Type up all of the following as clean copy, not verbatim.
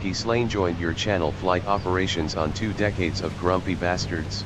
Lucky Slane joined your channel. Flight operations on 2 decades of grumpy bastards.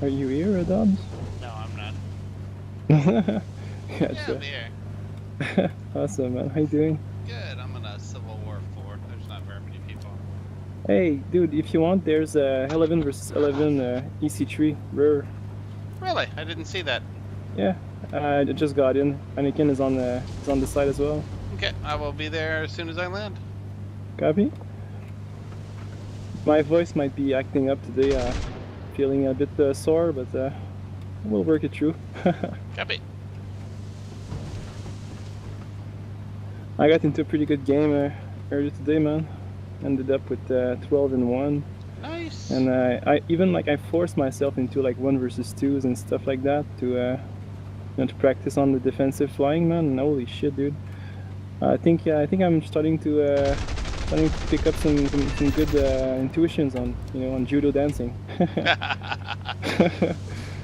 Are you here, Adams? No, I'm not. Gotcha. Yeah, I'm here. Awesome, man. How you doing? Good. I'm in a Civil War 4. There's not very many people. Hey, dude, if you want, there's 11 versus 11 EC3 rare. Really? I didn't see that. Yeah, I just got in. Anakin is on the side as well. Okay, I will be there as soon as I land. Copy. My voice might be acting up today. Feeling a bit sore, but we'll work it through. Copy. I got into a pretty good game earlier today, man. Ended up with 12-1. Nice. And I even I forced myself into like 1 versus 2s and stuff like that to to practice on the defensive flying, man. And holy shit, dude! I think I'm starting to pick up some good intuitions on on judo dancing.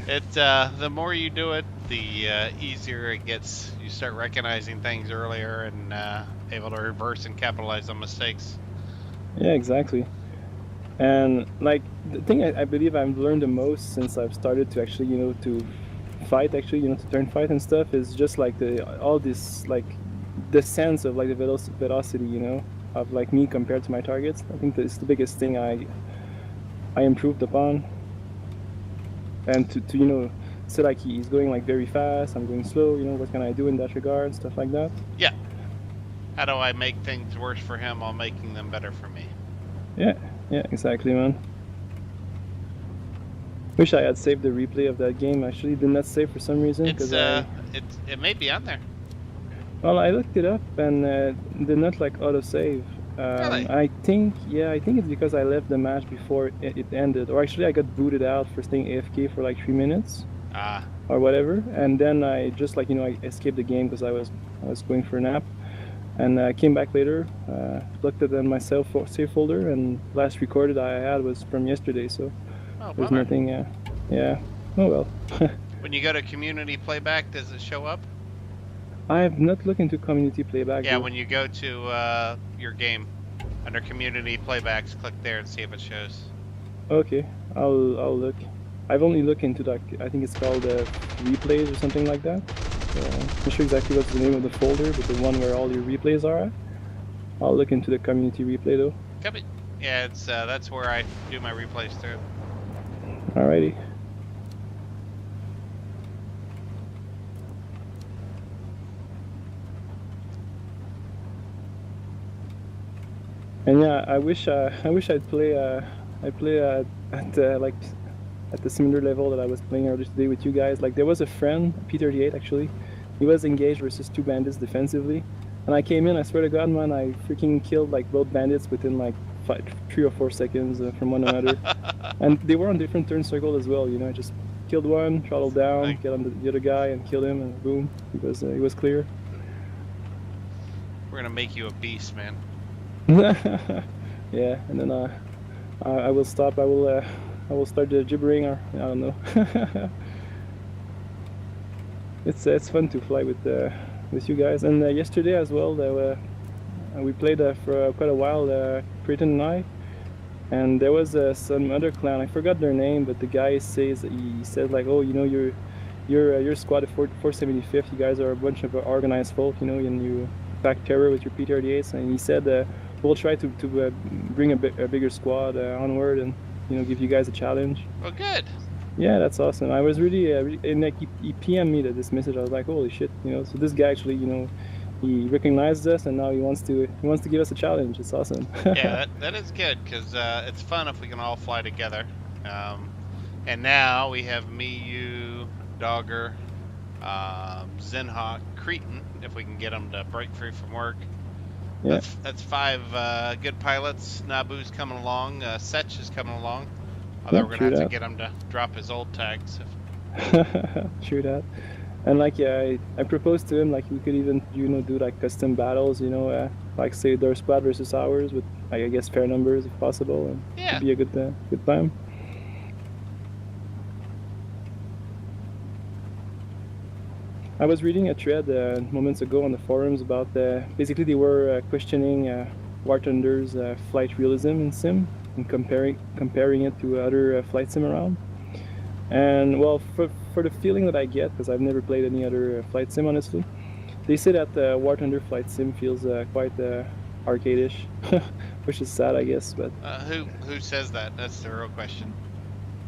The more you do it, the easier it gets. You start recognizing things earlier and able to reverse and capitalize on mistakes. Yeah, exactly. And like the thing I believe I've learned the most since I've started to actually to fight to turn fight and stuff is just like all this the sense of like the velocity of like me compared to my targets. I think that's the biggest thing I improved upon. And to so like he's going like very fast, I'm going slow, what can I do in that regard, stuff like that. Yeah. How do I make things worse for him while making them better for me? Yeah, exactly, man. Wish I had saved the replay of that game. Actually, did not save for some reason. It may be on there. Well, I looked it up and did not autosave. Really? I think it's because I left the match before it ended, or actually I got booted out for staying AFK for like 3 minutes. Or whatever, and then I just I escaped the game because I was going for a nap, and I came back later, looked at it in my save folder, and last recorded I had was from yesterday, so there's nothing. Yeah. Oh well. When you go to community playback, does it show up? I have not looked into community playback. Yeah, though. when you go to your game under community playbacks, click there and see if it shows. Okay, I'll look. I've only looked into I think it's called replays or something like that. I'm not sure exactly what's the name of the folder, but the one where all your replays are at. I'll look into the community replay though. Copy. Yeah, it's that's where I do my replays through. Alrighty. And yeah, I wish I'd play at the similar level that I was playing earlier today with you guys. Like there was a friend, P38 actually, he was engaged versus 2 bandits defensively, and I came in, I swear to God, man, I freaking killed like both bandits within like 3 or 4 seconds from one another. And they were on different turn circles as well, I just killed one, throttled down, get on the other guy and killed him, and boom, he was clear. We're gonna make you a beast, man. Yeah, and then I will stop. I will start the gibbering, or I don't know. It's fun to fly with you guys. And yesterday as well, We played for quite a while, Creighton and I, and there was some other clown. I forgot their name, but the guy says he says like, "Oh, you know, your squad of 475th. You guys are a bunch of organized folk, you know, and you pack terror with your P-38s." And he said, "We'll try to bring a bigger squad onward, and you know, give you guys a challenge." Well, good. Yeah, that's awesome. I was really and like he PM me this message. I was like, holy shit, you know. So this guy actually, you know, he recognized us, and now he wants to give us a challenge. It's awesome. Yeah, that is good because it's fun if we can all fly together. Um, and now we have me, you, Dogger, Zenhawk, Cretan, if we can get them to break free from work. Yeah, That's five good pilots. Nabu's coming along. Setch is coming along. Although yeah, we're gonna true have to that. get him to drop his old tags. True that. And like yeah, I proposed to him like we could even do like custom battles, like say their squad versus ours with like, I guess fair numbers if possible, and could Yeah. be a good time. I was reading a thread moments ago on the forums about basically they were questioning War Thunder's flight realism in sim and comparing it to other flight sim around. And well, for the feeling that I get, because I've never played any other flight sim honestly, they say that War Thunder flight sim feels quite arcadish, which is sad, I guess. But Who says that? That's the real question.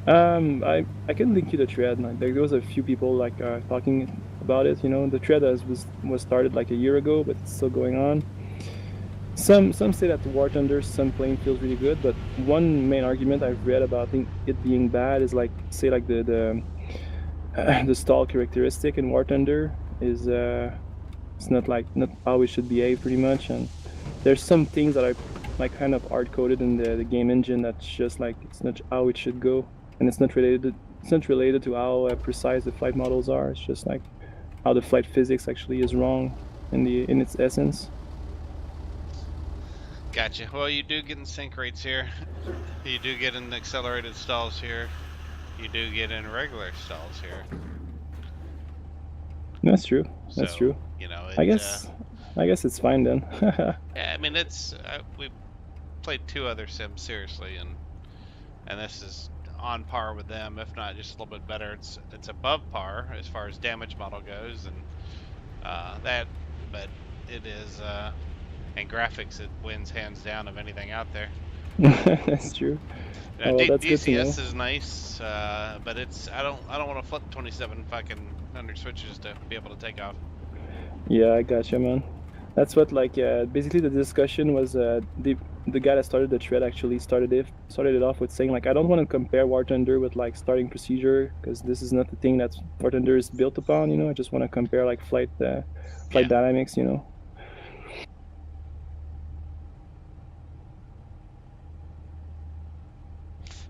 I can link you the thread. Like there was a few people like talking about it. You know, the thread was started like a year ago, but it's still going on. Some say that the War Thunder some plane feels really good, but one main argument I've read about it being bad is like say like the stall characteristic in War Thunder is it's not how it should behave pretty much, and there's some things that are like kind of hard coded in the game engine that's just like it's not how it should go, and it's not related to how precise the flight models are. It's just like how the flight physics actually is wrong in its essence. Gotcha. Well, you do get in sync rates here. You do get in accelerated stalls here. You do get in regular stalls here. That's true. That's So true. you know I it. guess I guess it's fine then. Yeah, I mean it's. We played two other sims seriously, and this is on par with them, if not just a little bit better. It's above par as far as damage model goes, and that, but it is and graphics it wins hands down of anything out there. That's true. You know, Oh, well, that's good to DCS know. is nice, but it's I don't want to flip 27 fucking 100 switches to be able to take off. Yeah, I gotcha, man. That's what like basically the discussion was the guy that started the thread actually started it off with saying like I don't want to compare War Thunder with like starting procedure because this is not the thing that War Thunder is built upon. I just want to compare like flight Yeah, dynamics.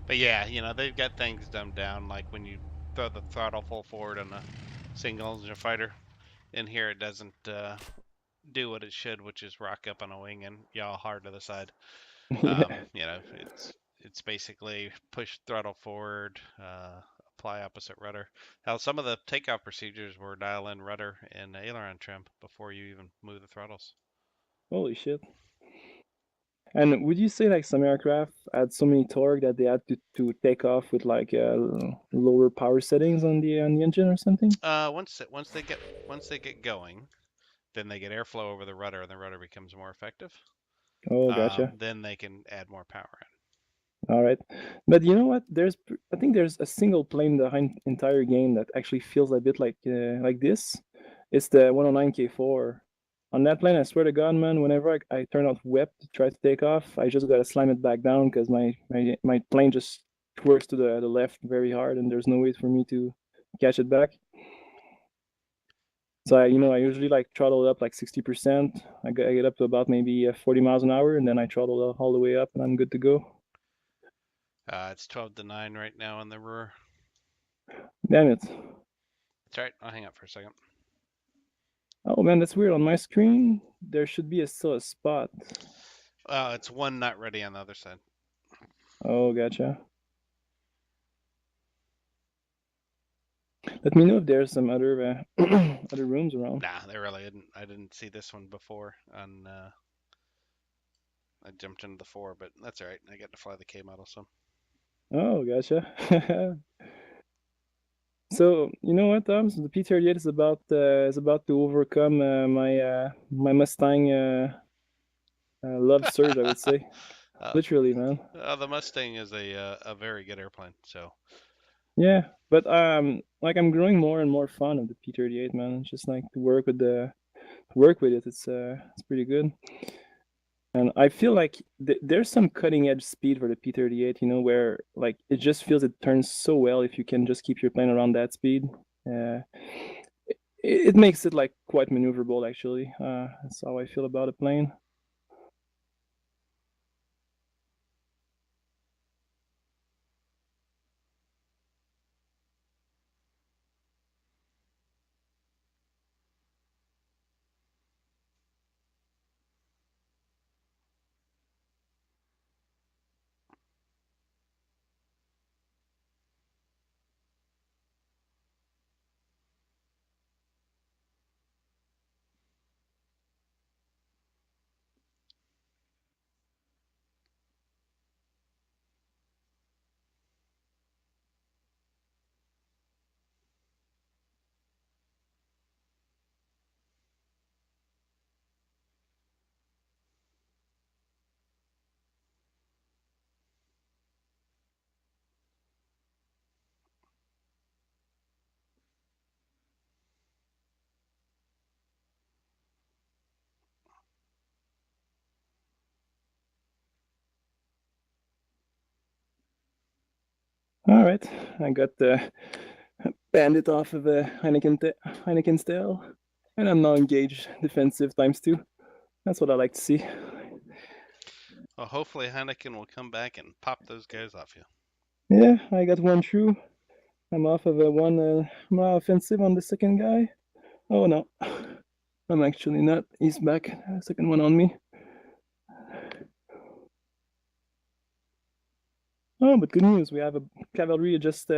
but yeah, they've got things dumbed down, like when you throw the throttle full forward on a single engine fighter. In here, it doesn't do what it should, which is rock up on a wing and yaw hard to the side. Yeah. It's basically push throttle forward, apply opposite rudder. Hell, some of the takeoff procedures were dial in rudder and aileron trim before you even move the throttles. Holy shit. And would you say like some aircraft had so many torque that they had to take off with like lower power settings on the engine or something? Once they get going, then they get airflow over the rudder, and the rudder becomes more effective. Oh, gotcha. Then they can add more power All right, but you know what? I think there's a single plane in the entire game that actually feels a bit like this. It's the 109K4. On that plane, I swear to God, man, whenever I turn off whip to try to take off, I just gotta slam it back down because my plane just twerks to the left very hard, and there's no way for me to catch it back. So I usually like throttle it up like 60%. I get up to about maybe 40 miles an hour, and then I throttle all the way up, and I'm good to go. it's 12 to 9 right now in the rear. Damn it. That's right. I'll hang up for a second. Oh man, that's weird. On my screen, there should be still a spot. It's one not ready on the other side. Oh, gotcha. Let me know if there's some other other rooms around. Nah, they really didn't. I didn't see this one before on I jumped into the 4, but that's all right. I get to fly the K model, so. Oh, gotcha. So you know what, Tom? So the P-38 is about to overcome my Mustang love surge, I would say. Uh, Literally, man. the Mustang is a very good airplane, so. Yeah, but like I'm growing more and more fond of the P-38, man. It's just like to work with it. It's pretty good. And I feel like there's some cutting edge speed for the P-38, you know, where like it just feels it turns so well if you can just keep your plane around that speed. Uh, it makes it like quite maneuverable, actually. That's how I feel about a plane. All right, I got the bandit off of a Heineken's tail, and I'm now engaged defensive times two. That's what I like to see. Well, hopefully Heineken will come back and pop those guys off you. Yeah, I got one true. I'm off of a one offensive on the second guy. Oh no, I'm actually not. He's back. Second one on me. Oh, but good news. We have a cavalry just